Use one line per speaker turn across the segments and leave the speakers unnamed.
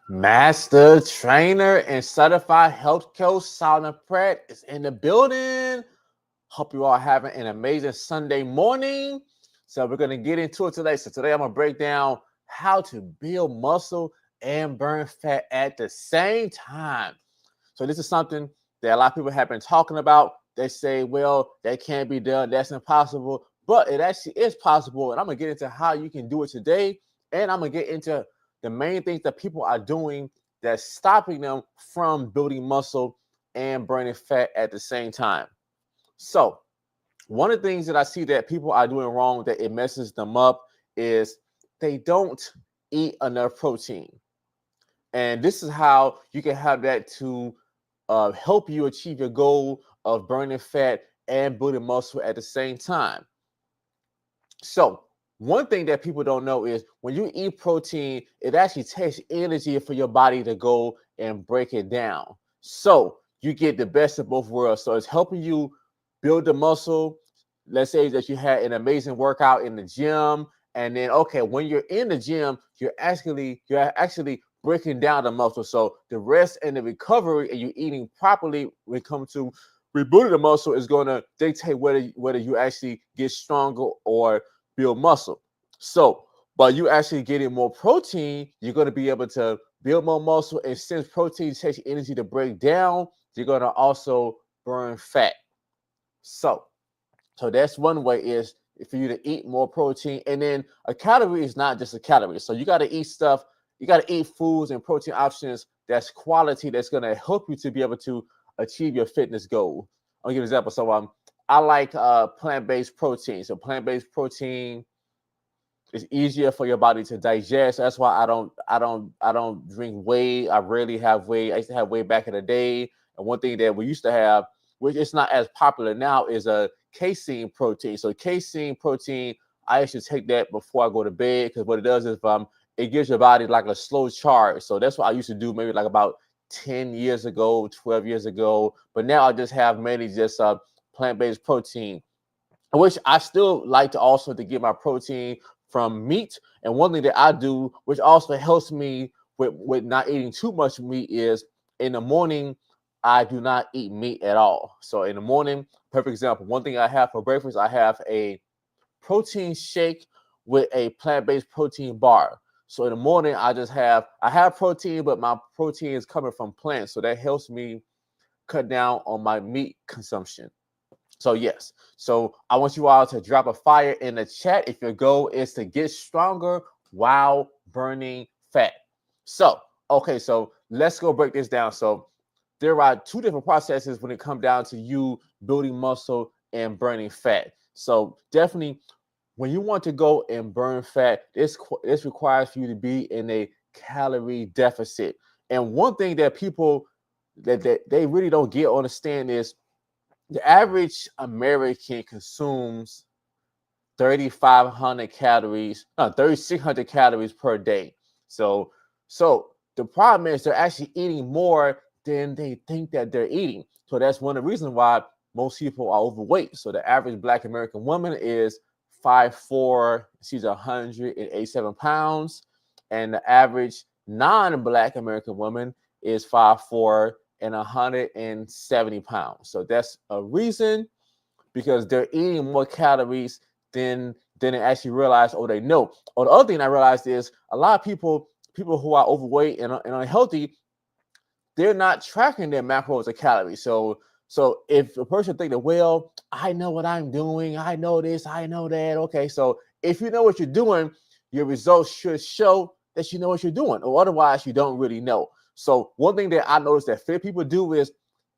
Master trainer and certified health coach Solomon Pratt is in the building. Hope you all having an amazing Sunday morning. So we're going to get into it today. So today I'm going to break down how to build muscle and burn fat at the same time. So this is something that a lot of people have been talking about. They say, well, that can't be done. That's impossible. But it actually is possible. And I'm going to get into how you can do it today. And I'm going to get into the main things that people are doing that's stopping them from building muscle and burning fat at the same time. So one of the things that I see that people are doing wrong that it messes them up is they don't eat enough protein. And this is how you can have that to help you achieve your goal of burning fat and building muscle at the same time. So, one thing that people don't know is when you eat protein, it actually takes energy for your body to go and break it down. So, you get the best of both worlds. So, it's helping you build the muscle. Let's say that you had an amazing workout in the gym, and then okay, when you're in the gym, you're actually breaking down the muscle. So the rest and the recovery, and you eating properly when it comes to rebooting the muscle is going to dictate whether you actually get stronger or build muscle. So by you actually getting more protein, you're going to be able to build more muscle. And since protein takes energy to break down, you're going to also burn fat. So so that's one way is for you to eat more protein. And then a calorie is not just a calorie. So you got to eat stuff, you got to eat foods and protein options that's quality that's going to help you to be able to achieve your fitness goal. I'll give you an example. So I like plant-based protein. So plant-based protein is easier for your body to digest. That's why I don't drink whey. I rarely have whey. I used to have whey back in the day. And one thing that we used to have, which is not as popular now, is a casein protein. So casein protein, I actually take that before I go to bed because what it does is it gives your body like a slow charge. So that's what I used to do maybe like about 10 years ago, 12 years ago. But now I just have mainly just plant-based protein, which I still like to also to get my protein from meat. And one thing that I do, which also helps me with not eating too much meat, is in the morning, I do not eat meat at all. So in the morning, perfect example, one thing I have for breakfast, I have a protein shake with a plant-based protein bar. So in the morning, I have protein, but my protein is coming from plants. So that helps me cut down on my meat consumption. So yes, so I want you all to drop a fire in the chat if your goal is to get stronger while burning fat. So okay, so let's go break this down. So there are two different processes when it comes down to you building muscle and burning fat. So definitely, when you want to go and burn fat, this requires for you to be in a calorie deficit. And one thing that people that they really don't get or understand is the average American consumes 3,500 calories, no, 3,600 calories per day. So, so the problem is they're actually eating more than they think that they're eating. So that's one of the reasons why most people are overweight. So the average Black American woman is 5'4", she's 187 pounds, and the average non-Black American woman is 5'4" and 170 pounds. So that's a reason because they're eating more calories than they actually realize or they know. Or the other thing I realized is a lot of people who are overweight and unhealthy, they're not tracking their macros or calories. So if a person think that, well, I know what I'm doing, I know this, I know that. Okay, so if you know what you're doing, your results should show that you know what you're doing, or otherwise you don't really know. So one thing that I noticed that fit people do is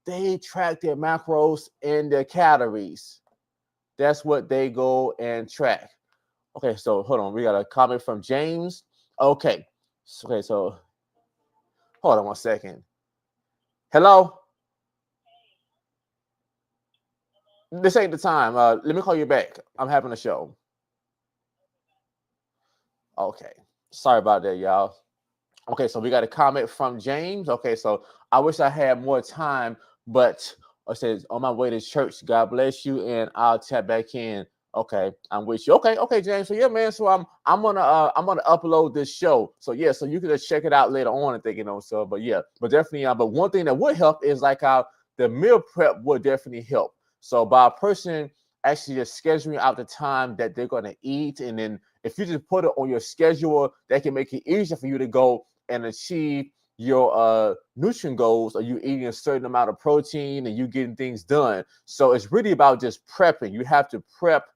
they track their macros and their calories. That's what they go and track. Okay, so hold on. We got a comment from James. Okay. So hold on one second. Hello? This ain't the time. Let me call you back. I'm having a show. Okay. Sorry about that, y'all. Okay, so we got a comment from James. Okay, so I wish I had more time, but I said on my way to church. God bless you, and I'll tap back in Okay, I'm with you. Okay, James. So yeah, man. So I'm gonna upload this show. So yeah, so you can just check it out later on. I think So, but yeah, but definitely. But one thing that would help is like how the meal prep would definitely help. So by a person actually just scheduling out the time that they're gonna eat, and then if you just put it on your schedule, that can make it easier for you to go and achieve your nutrient goals. Are you eating a certain amount of protein and you getting things done? So it's really about just prepping. You have to prep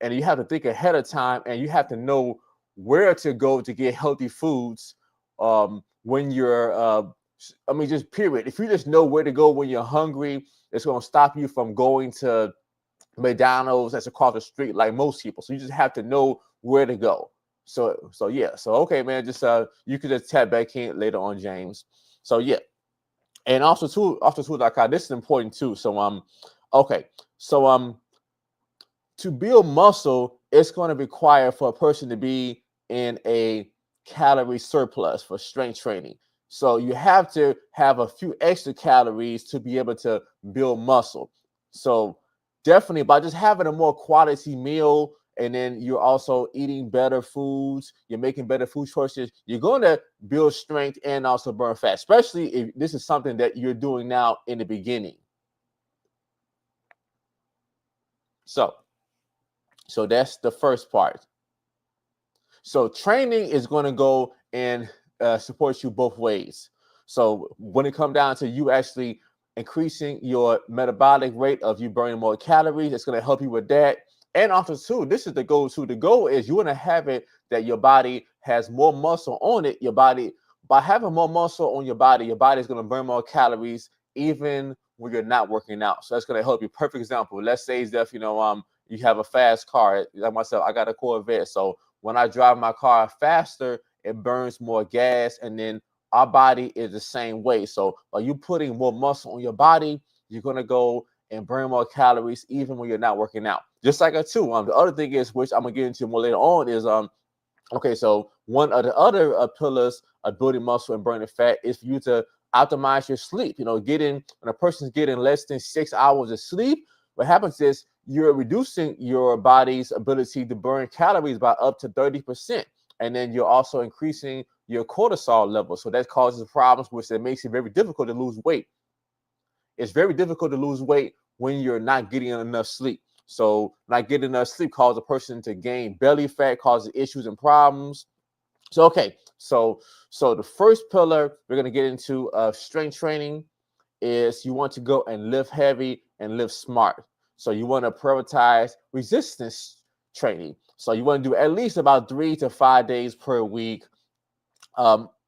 and you have to think ahead of time, and you have to know where to go to get healthy foods when you're just period. If you just know where to go when you're hungry, it's going to stop you from going to McDonald's that's across the street like most people. So you just have to know where to go. So yeah. So okay, man, just you could just tap back in later on, James. So yeah. And also too, like this is important too. So okay. So to build muscle, it's going to require for a person to be in a calorie surplus for strength training. So you have to have a few extra calories to be able to build muscle. So definitely by just having a more quality meal, and then you're also eating better foods, you're making better food choices, you're going to build strength and also burn fat, especially if this is something that you're doing now in the beginning. So that's the first part. So training is going to go and support you both ways. So when it comes down to you actually increasing your metabolic rate of you burning more calories, it's going to help you with that. And also too, this is the goal too. The goal is you want to have it that your body has more muscle on it. Your body, by having more muscle on your body is going to burn more calories even when you're not working out. So that's going to help you. Perfect example. Let's say that you have a fast car. Like myself, I got a Corvette. So when I drive my car faster, it burns more gas, and then our body is the same way. So by you putting more muscle on your body, you're gonna go and burn more calories even when you're not working out. Just like that too. The other thing is, which I'm gonna get into more later on, is okay. So one of the other pillars of building muscle and burning fat is for you to optimize your sleep. When a person's getting less than 6 hours of sleep, what happens is you're reducing your body's ability to burn calories by up to 30%. And then you're also increasing your cortisol level. So that causes problems, which it makes it very difficult to lose weight. It's very difficult to lose weight when you're not getting enough sleep. So not getting enough sleep causes a person to gain belly fat, causes issues and problems. So okay, so the first pillar we're gonna get into strength training is you want to go and lift heavy and lift smart. So you want to prioritize resistance training. So you want to do at least about 3 to 5 days per week.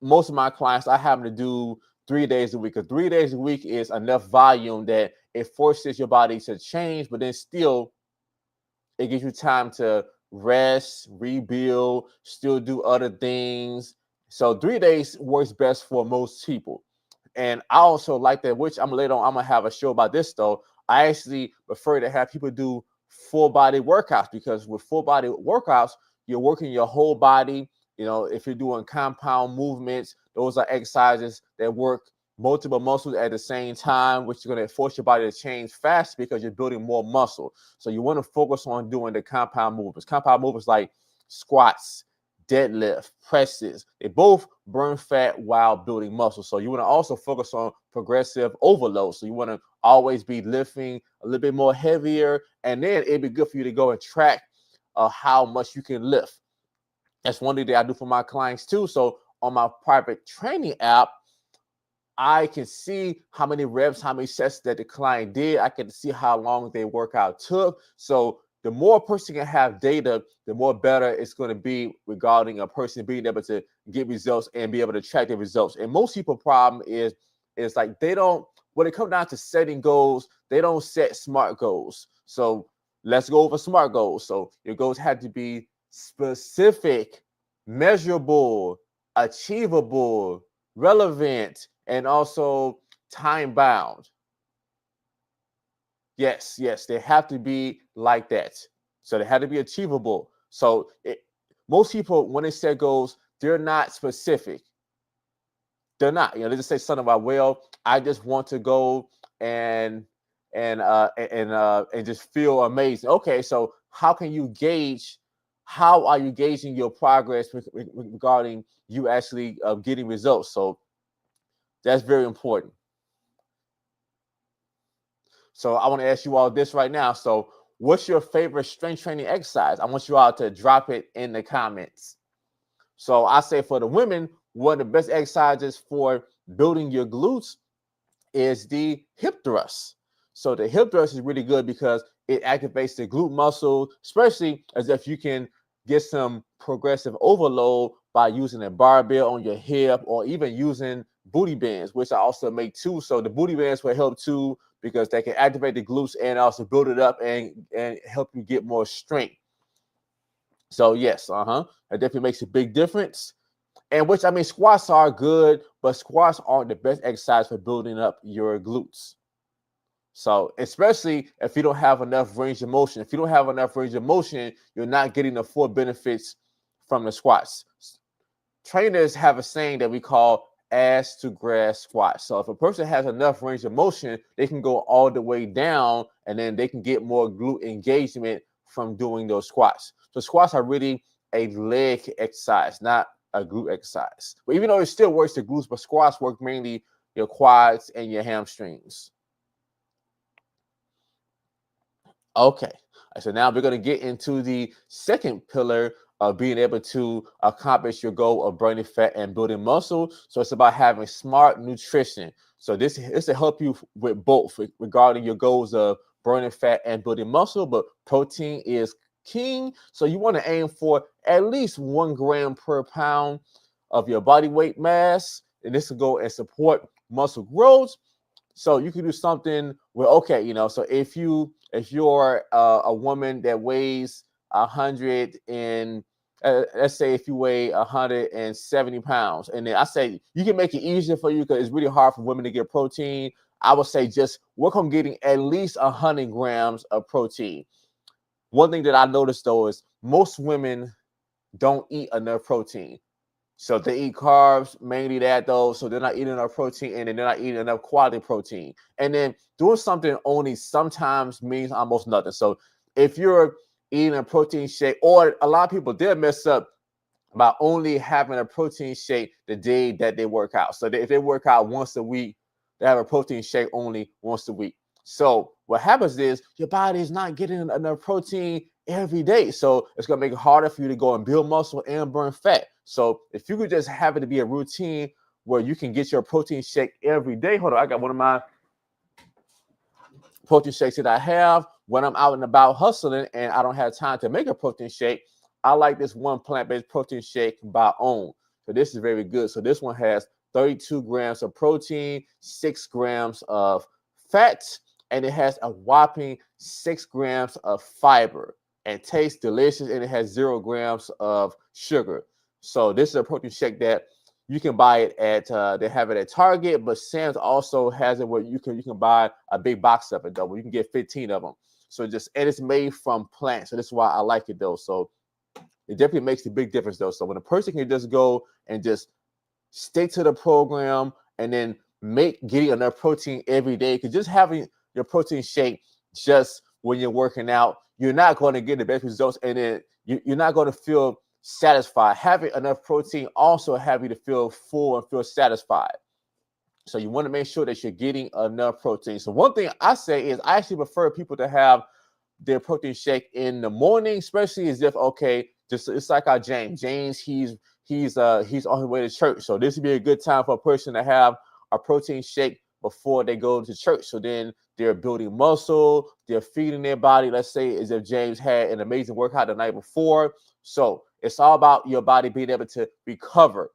Most of my clients, I have them to do 3 days a week. Because 3 days a week is enough volume that it forces your body to change, but then still it gives you time to rest, rebuild, still do other things. So 3 days works best for most people. And I also like that, which I'm later on, I'm gonna have a show about this though. I actually prefer to have people do full body workouts, because with full body workouts, you're working your whole body. If you're doing compound movements, those are exercises that work multiple muscles at the same time, which is going to force your body to change fast because you're building more muscle. So you want to focus on doing the compound movements. Compound movements like squats, deadlift, presses, they both burn fat while building muscle. So you want to also focus on progressive overload. So you want to always be lifting a little bit more heavier, and then it'd be good for you to go and track how much you can lift. That's one thing that I do for my clients too. So on my private training app, I can see how many reps, how many sets that the client did. I can see how long their workout took. So the more a person can have data, the more better it's going to be regarding a person being able to get results and be able to track the results. And most people's problem is like they don't, when it comes down to setting goals, they don't set SMART goals. So let's go over SMART goals. So your goals have to be specific, measurable, achievable, relevant, and also time bound. Yes, they have to be like that. So they have to be achievable. So most people, when they set goals, they're not specific. They're not. They just say something about, well, I just want to go and just feel amazing. Okay, so how can you gauge, how are you gauging your progress regarding you actually getting results? So that's very important. So I want to ask you all this right now. So what's your favorite strength training exercise? I want you all to drop it in the comments. So I say for the women, one of the best exercises for building your glutes is the hip thrust. So the hip thrust is really good because it activates the glute muscle, especially as if you can get some progressive overload by using a barbell on your hip or even using booty bands, which I also make too. So the booty bands will help too because they can activate the glutes and also build it up and help you get more strength. So yes, it definitely makes a big difference. And which, I mean, squats are good, but squats aren't the best exercise for building up your glutes. So especially if you don't have enough range of motion. If you don't have enough range of motion, you're not getting the full benefits from the squats. Trainers have a saying that we call ass to grass squats. So if a person has enough range of motion, they can go all the way down and then they can get more glute engagement from doing those squats. So squats are really a leg exercise, not a glute exercise. But even though it still works the glutes, but squats work mainly your quads and your hamstrings. Okay, so now we're going to get into the second pillar of being able to accomplish your goal of burning fat and building muscle. So it's about having smart nutrition. So this will help you with both regarding your goals of burning fat and building muscle, but protein is king. So you want to aim for at least 1 gram per pound of your body weight mass, and this will go and support muscle growth. So you can do something where, okay, so if you're a woman that weighs 100 and let's say if you weigh 170 pounds, and then I say you can make it easier for you because it's really hard for women to get protein. I would say just work on getting at least 100 grams of protein. One thing that I noticed though is most women don't eat enough protein. So they eat carbs, mainly that though. So they're not eating enough protein and they're not eating enough quality protein. And then doing something only sometimes means almost nothing. So if you're eating a protein shake, or a lot of people did mess up by only having a protein shake the day that they work out. So if they work out once a week, they have a protein shake only once a week. So what happens is your body is not getting enough protein every day. So it's going to make it harder for you to go and build muscle and burn fat. So if you could just have it to be a routine where you can get your protein shake every day. Hold on, I got one of my protein shakes that I have when I'm out and about hustling and I don't have time to make a protein shake. I like this one plant-based protein shake by OWN. So this is very good. So this one has 32 grams of protein, 6 grams of fat, and it has a whopping 6 grams of fiber. And tastes delicious, and it has 0 grams of sugar. So this is a protein shake that you can buy it at they have it at Target, but Sam's also has it where you can buy a big box of it though, where you can get 15 of them. So and it's made from plants. So that's why I like it though. So it definitely makes a big difference though. So when a person can just go and just stick to the program and then make getting enough protein every day, because just having your protein shake just when you're working out, you're not going to get the best results, and then you're not going to feel satisfied. Having enough protein also have you to feel full and feel satisfied. So you want to make sure that you're getting enough protein. So one thing I say is I actually prefer people to have their protein shake in the morning, especially as if, okay, just it's like our James. James, he's on his way to church. So this would be a good time for a person to have a protein shake before they go to church. So then they're building muscle, they're feeding their body. Let's say as if James had an amazing workout the night before. So it's all about your body being able to recover.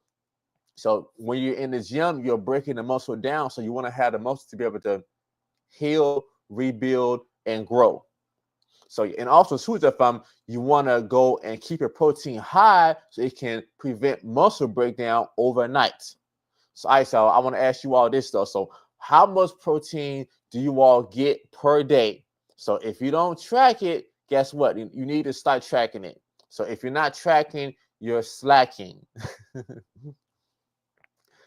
So when you're in the gym, you're breaking the muscle down. So you want to have the muscle to be able to heal, rebuild, and grow. So, and also too, if you want to go and keep your protein high so it can prevent muscle breakdown overnight. So I want to ask you all this though. So how much protein do you all get per day? So if you don't track it, guess what? You need to start tracking it. So if you're not tracking, you're slacking.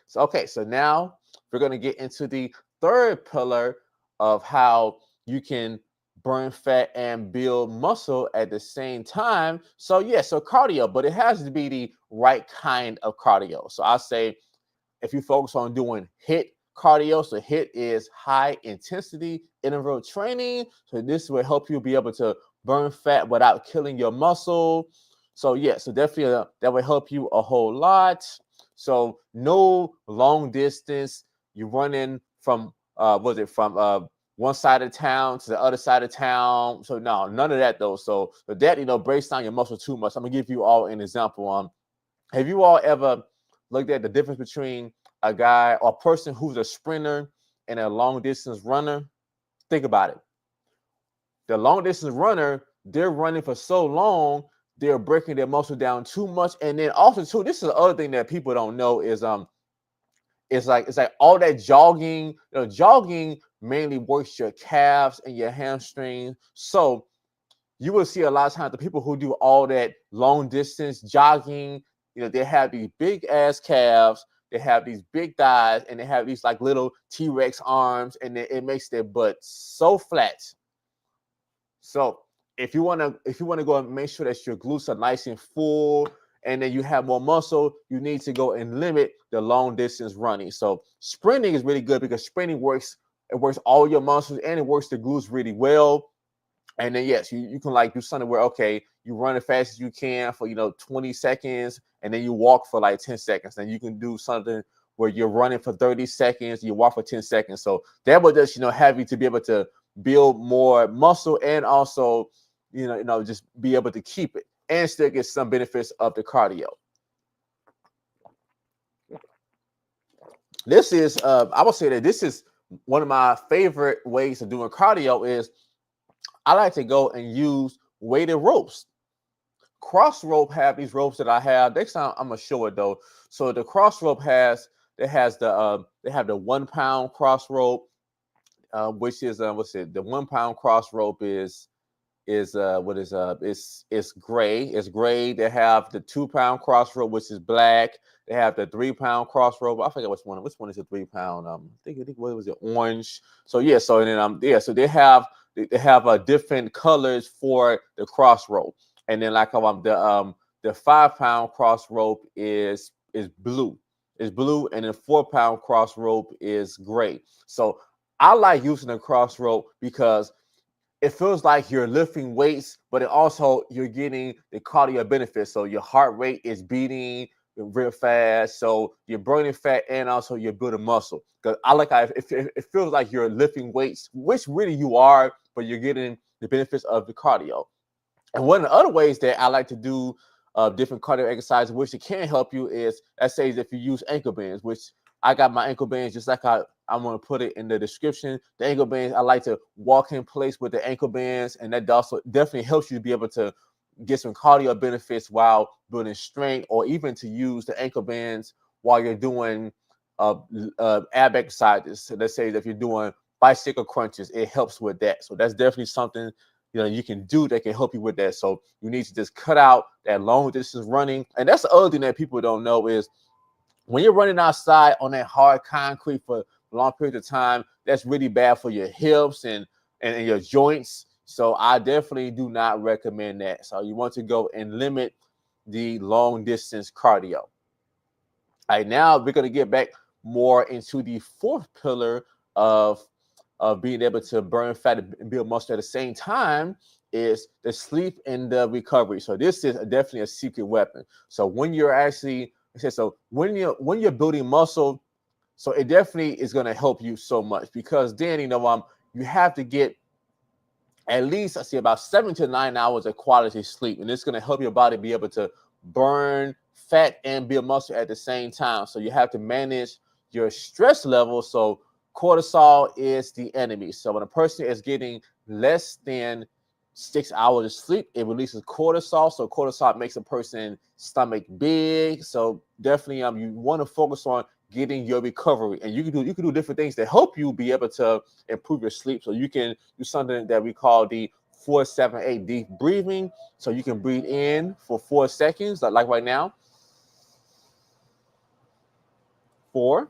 So, okay, so now we're going to get into the third pillar of how you can burn fat and build muscle at the same time. So yeah, so cardio, but it has to be the right kind of cardio. So I say if you focus on doing HIIT cardio, so HIIT is high intensity interval training. So this will help you be able to burn fat without killing your muscle. So yeah, so definitely that will help you a whole lot. So no long distance. You're running from one side of town to the other side of town. So no, none of that though. So that breaks down your muscle too much. I'm gonna give you all an example. Have you all ever looked at the difference between a guy or a person who's a sprinter and a long distance runner? Think about it. The long distance runner, they're running for so long, they're breaking their muscle down too much. And then also too, this is the other thing that people don't know is it's like all that jogging. Jogging mainly works your calves and your hamstrings. So you will see a lot of times the people who do all that long distance jogging, they have these big ass calves, they have these big thighs, and they have these like little T-Rex arms, and it makes their butt so flat. So if you want to go and make sure that your glutes are nice and full, and then you have more muscle, you need to go and limit the long distance running. So sprinting is really good because sprinting works all your muscles and it works the glutes really well. And then yes, you can like do something where okay, you run as fast as you can for 20 seconds, and then you walk for like 10 seconds. Then you can do something where you're running for 30 seconds, you walk for 10 seconds. So that will just have you to be able to build more muscle and also just be able to keep it and still get some benefits of the cardio. This is I would say that this is one of my favorite ways of doing cardio is I like to go and use weighted ropes. Cross rope have these ropes that I have. Next time I'm gonna show it though. So the cross rope they have the 1 pound cross rope, which is what's it? The 1 pound cross rope is what is it's gray. It's gray. They have the 2 pound cross rope, which is black. They have the 3 pound cross rope. I forget which one. Which one is a 3 pound? I think what was it? Orange. So yeah. So and then So they have different colors for the cross rope. And then like the 5 pound cross rope is blue. It's blue, and then 4 pound cross rope is gray. So I like using the cross rope because it feels like you're lifting weights, but it also you're getting the cardio benefits. So your heart rate is beating real fast. So you're burning fat and also you're building muscle. Because I like how it feels like you're lifting weights, which really you are, but you're getting the benefits of the cardio. And one of the other ways that I like to do different cardio exercises, which it can help you, is let's say if you use ankle bands, which I got my ankle bands just like I'm going to put it in the description. The ankle bands, I like to walk in place with the ankle bands, and that also definitely helps you to be able to get some cardio benefits while building strength, or even to use the ankle bands while you're doing ab exercises. So let's say if you're doing bicycle crunches, it helps with that. So that's definitely something you can do that can help you with that. So you need to just cut out that long distance running. And that's the other thing that people don't know is when you're running outside on that hard concrete for long periods of time, that's really bad for your hips and your joints. So I definitely do not recommend that. So you want to go and limit the long distance cardio. All right, now we're going to get back more into the fourth pillar of being able to burn fat and build muscle at the same time is the sleep and the recovery. So this is definitely a secret weapon. So when you're when you're building muscle, so it definitely is going to help you so much because then you have to get at least I see about 7 to 9 hours of quality sleep, and it's going to help your body be able to burn fat and build muscle at the same time. So you have to manage your stress level. So cortisol is the enemy. So when a person is getting less than 6 hours of sleep, it releases cortisol. So cortisol makes a person's stomach big. So definitely you want to focus on getting your recovery, and you can do different things to help you be able to improve your sleep. So you can do something that we call the 4-7-8 deep breathing. So you can breathe in for 4 seconds, like right now. 4.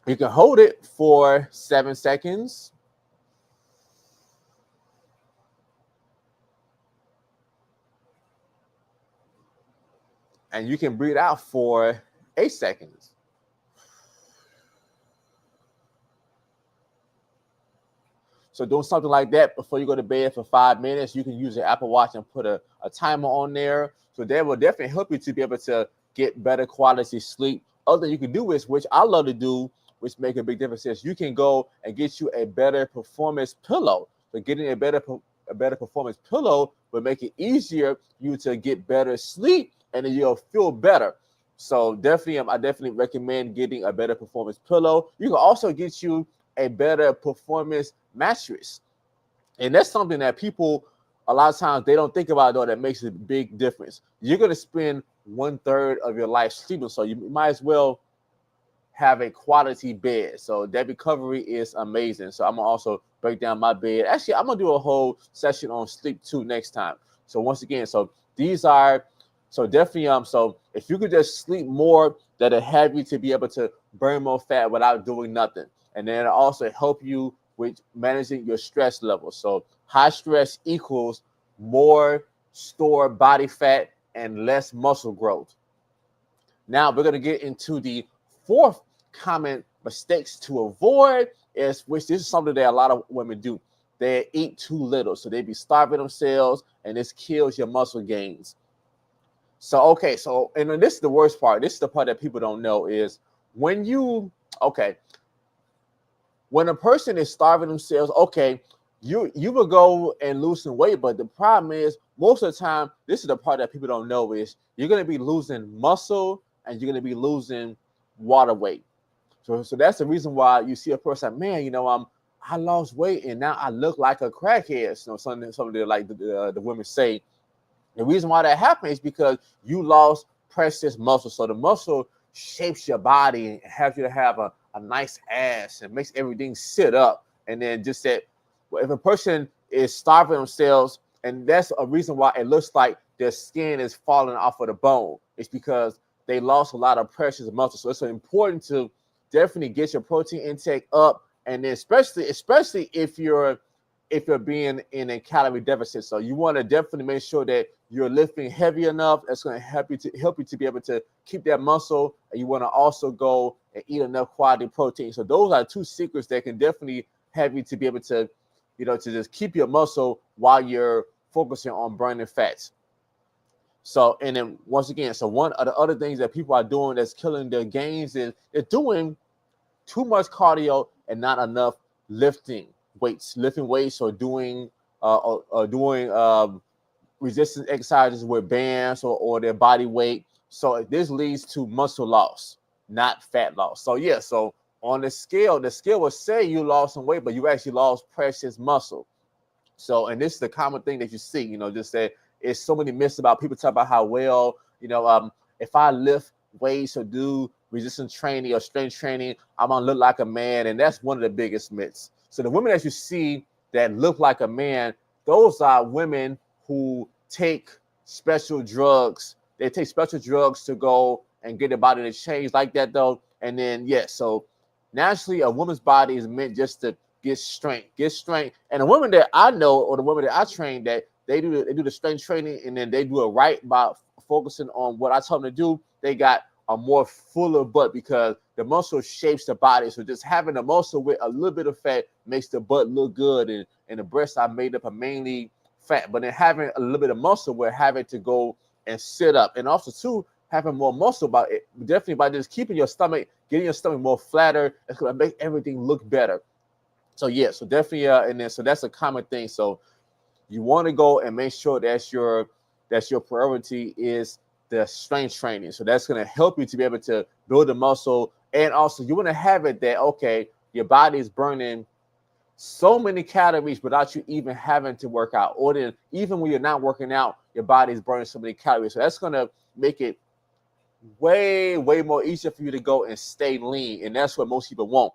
You can hold it for 7 seconds. and you can breathe out for 8 seconds. So doing something like that before you go to bed for 5 minutes, you can use your Apple Watch and put a timer on there. So that will definitely help you to be able to get better quality sleep. Other thing you can do is, which I love to do, which make a big difference, is you can go and get you a better performance pillow. So getting a better performance pillow will make it easier for you to get better sleep, and then you'll feel better. So definitely, I definitely recommend getting a better performance pillow. You can also get you a better performance mattress. And that's something that people, a lot of times, they don't think about, though, that makes a big difference. You're going to spend 1/3 of your life sleeping, so you might as well have a quality bed. So that recovery is amazing. So I'm going to also break down my bed. Actually, I'm going to do a whole session on sleep too next time. So once again, so these are, so definitely, so if you could just sleep more, that'll have you to be able to burn more fat without doing nothing. And then it'll also help you with managing your stress levels. So high stress equals more stored body fat and less muscle growth. Now we're going to get into the fourth common mistakes to avoid, is which this is something that a lot of women do. They eat too little, so they be starving themselves, and this kills your muscle gains. So okay, so and then this is the worst part. This is the part that people don't know is when you when a person is starving themselves, okay, you will go and lose some weight, but the problem is most of the time, this is the part that people don't know, is you're going to be losing muscle and you're going to be losing water weight. So that's the reason why you see a person, man, I lost weight and now I look like a crackhead. So something like the women say. The reason why that happens is because you lost precious muscle. So the muscle shapes your body and has you to have a nice ass and makes everything sit up. And then just that, if a person is starving themselves, and that's a reason why it looks like their skin is falling off of the bone, it's because they lost a lot of precious muscle. So it's important to definitely get your protein intake up, and then especially if you're being in a calorie deficit. So you want to definitely make sure that you're lifting heavy enough. That's going to help you to be able to keep that muscle. And you want to also go and eat enough quality protein. So those are two secrets that can definitely have you to be able to, to just keep your muscle while you're focusing on burning fats. So, and then once again, so one of the other things that people are doing that's killing their gains is they're doing too much cardio and not enough lifting weights, or doing resistance exercises with bands or their body weight. So this leads to muscle loss, not fat loss. So yeah, so on the scale will say you lost some weight, but you actually lost precious muscle. So, and this is the common thing that you see, just that it's so many myths about people talk about how, well, if I lift weights or do resistance training or strength training, I'm gonna look like a man. And that's one of the biggest myths. So the women that you see that look like a man, those are women who take special drugs. They take special drugs to go and get their body to change like that, though. And then, yes, so naturally, a woman's body is meant just to get strength. And the women that I know, or the women that I train, that they do the strength training, and then they do it right by focusing on what I tell them to do. They got a more fuller butt because the muscle shapes the body. So just having a muscle with a little bit of fat makes the butt look good, and the breasts are made up of mainly fat. But then having a little bit of muscle, we're having to go and sit up, and also too having more muscle, by it definitely by just keeping your stomach, getting your stomach more flatter, it's going to make everything look better. So yeah, so definitely, and then so that's a common thing. So you want to go and make sure that's your priority is the strength training. So that's going to help you to be able to build the muscle, and also you want to have it that, okay, your body is burning so many calories without you even having to work out, or then even when you're not working out, your body is burning so many calories. So that's going to make it way more easier for you to go and stay lean, and that's what most people want.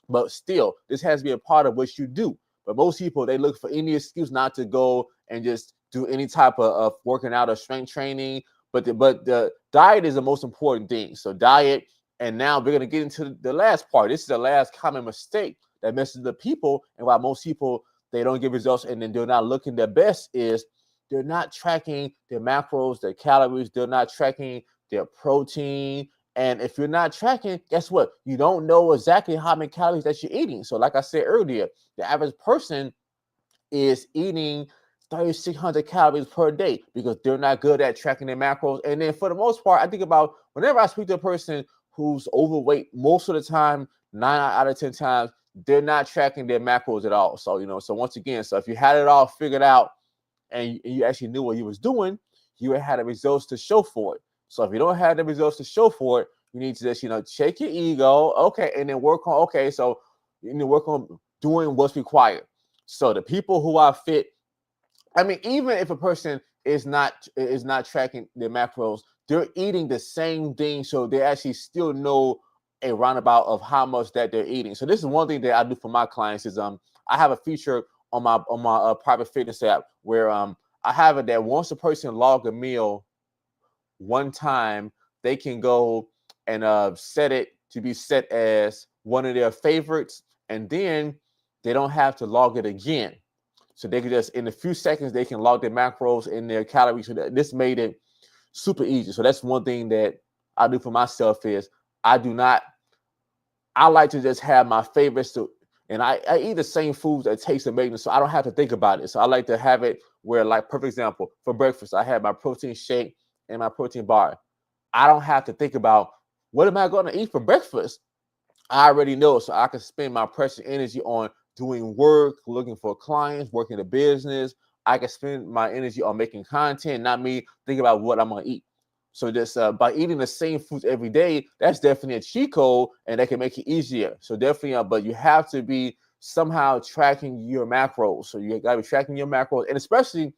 But still, this has to be a part of what you do. But most people, they look for any excuse not to go and just do any type of working out or strength training. But the diet is the most important thing. So diet, and now we're gonna get into the last part. This is the last common mistake that messes the people, and why most people, they don't get results and then they're not looking their best, is they're not tracking their macros, their calories, they're not tracking their protein. And if you're not tracking, guess what? You don't know exactly how many calories that you're eating. So, like I said earlier, the average person is eating 3,600 calories per day because they're not good at tracking their macros. And then for the most part, I think about whenever I speak to a person who's overweight, most of the time, 9 out of 10 times, they're not tracking their macros at all. So, so once again, so if you had it all figured out and you actually knew what you was doing, you had the results to show for it. So if you don't have the results to show for it, you need to just, check your ego, okay, and then work on, okay, so you need to work on doing what's required. So the people who are fit, I mean, even if a person is not tracking their macros, they're eating the same thing, so they actually still know a roundabout of how much that they're eating. So this is one thing that I do for my clients is I have a feature on my private fitness app where I have it that once a person log a meal one time, they can go and set it to be set as one of their favorites, and then they don't have to log it again. So they can just, in a few seconds, they can log their macros and their calories. So this made it super easy. So that's one thing that I do for myself is I like to just have my favorites and I eat the same foods that taste amazing, so I don't have to think about it. So I like to have it where, like, perfect example, for breakfast, I have my protein shake and my protein bar. I don't have to think about what am I going to eat for breakfast. I already know, so I can spend my precious energy on doing work, looking for clients, working the business. I can spend my energy on making content, not me thinking about what I'm going to eat. So just by eating the same foods every day, that's definitely a cheat code, and that can make it easier. So definitely, but you have to be somehow tracking your macros. So you got to be tracking your macros, and especially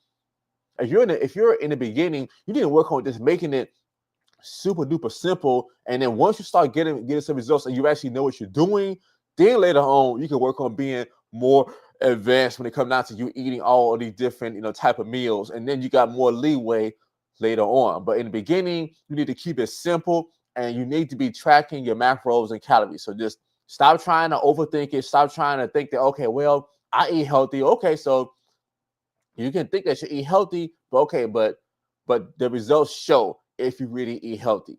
if you're in the beginning, you need to work on just making it super duper simple. And then once you start getting some results and you actually know what you're doing, then later on you can work on being more advanced when it comes down to you eating all of these different type of meals, and then you got more leeway later on. But in the beginning, you need to keep it simple, and you need to be tracking your macros and calories. So just stop trying to overthink it. Stop trying to think that, okay, well, I eat healthy. Okay, so you can think that you eat healthy, but okay, but the results show if you really eat healthy.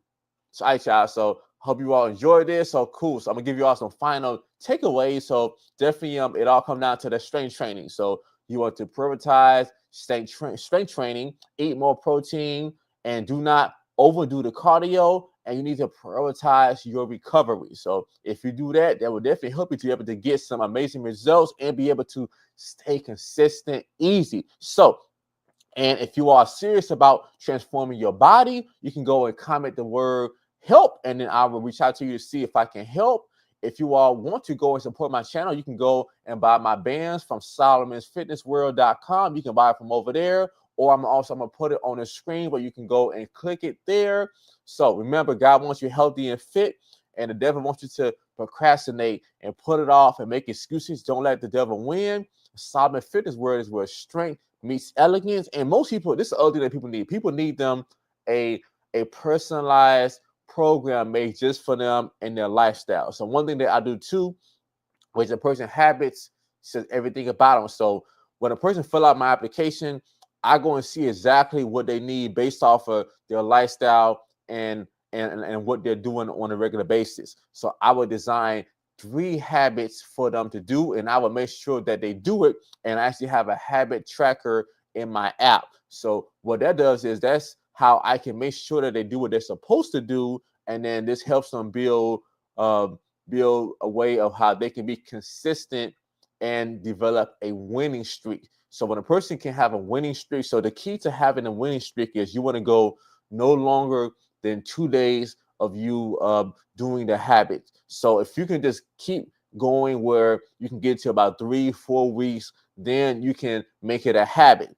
So, all right, y'all. So, hope you all enjoyed this. So, cool. So, I'm gonna give you all some final takeaways. So, definitely, it all comes down to the strength training. So, you want to prioritize strength training, eat more protein, and do not overdo the cardio. And you need to prioritize your recovery. So, if you do that, that will definitely help you to be able to get some amazing results and be able to stay consistent easy. So, and if you are serious about transforming your body, you can go and comment the word help, and then I will reach out to you to see if I can help. If you all want to go and support my channel, you can go and buy my bands from Solomon'sFitnessWorld.com. You can buy it from over there, or I'm gonna put it on the screen where you can go and click it there. So remember, God wants you healthy and fit, and the devil wants you to procrastinate and put it off and make excuses. Don't let the devil win. Solomon Fitness World is where strength meets elegance. And most people, this is the other thing that people need. People need them a personalized program made just for them and their lifestyle. So one thing that I do too, which a person habits, says everything about them. So when a person fill out my application, I go and see exactly what they need based off of their lifestyle and what they're doing on a regular basis. So I would design 3 habits for them to do, and I would make sure that they do it. And I actually have a habit tracker in my app. So what that does is that's how I can make sure that they do what they're supposed to do, and then this helps them build a way of how they can be consistent and develop a winning streak. So when a person can have a winning streak, so the key to having a winning streak is you want to go no longer than 2 days of you doing the habit. So if you can just keep going where you can get to about 3-4 weeks, then you can make it a habit.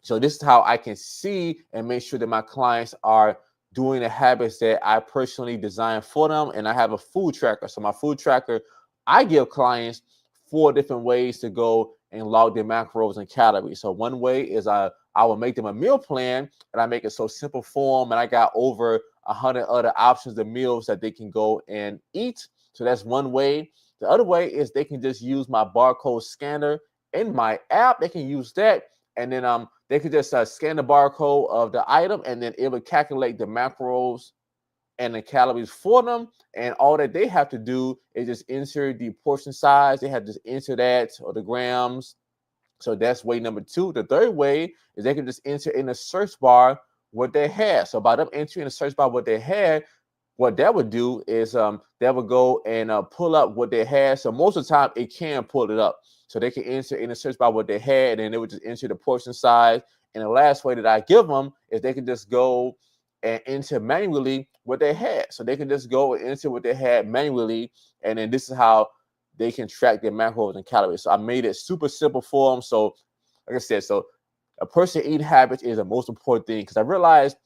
So this is how I can see and make sure that my clients are doing the habits that I personally designed for them. And I have a food tracker. So my food tracker, I give clients 4 different ways to go and log their macros and calories. So one way is I will make them a meal plan, and I make it so simple for them. And I got over 100 other options of meals that they can go and eat. So that's one way. The other way is they can just use my barcode scanner in my app. They can use that, and then they could just scan the barcode of the item, and then it would calculate the macros and the calories for them. And all that they have to do is just enter the portion size. They have to just enter that, or the grams. So that's way number two. The third way is they can just enter in the search bar what they had. So by them entering the search bar what they had, what that would do is that would go and pull up what they had. So most of the time it can pull it up. So they can enter in the search bar what they had, and then they would just enter the portion size. And the last way that I give them is they can just go and enter manually what they had. So they can just go and enter what they had manually, and then this is how they can track their macros and calories. So I made it super simple for them. So like I said, so a person eating habits is the most important thing, because I realized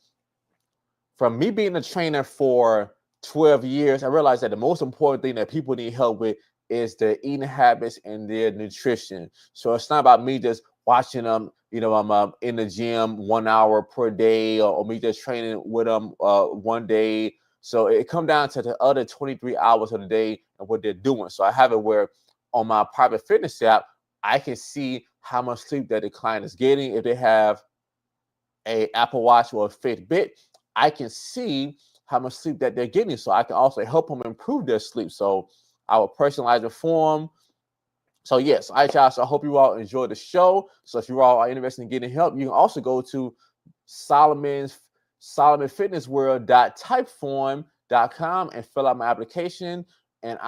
from me being a trainer for 12 years, I realized that the most important thing that people need help with is their eating habits and their nutrition. So it's not about me just watching them, I'm in the gym 1 hour per day, or me just training with them one day. So it comes down to the other 23 hours of the day and what they're doing. So I have it where on my private fitness app, I can see how much sleep that the client is getting. If they have a Apple Watch or a Fitbit, I can see how much sleep that they're getting. So I can also help them improve their sleep. So I will personalize it for them. So yes, all right, y'all. So I hope you all enjoyed the show. So if you all are interested in getting help, you can also go to SolomonFitnessWorld.typeform.com and fill out my application. And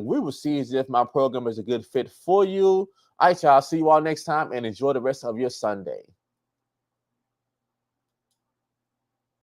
we will see if my program is a good fit for you. All right, y'all. See you all next time, and enjoy the rest of your Sunday.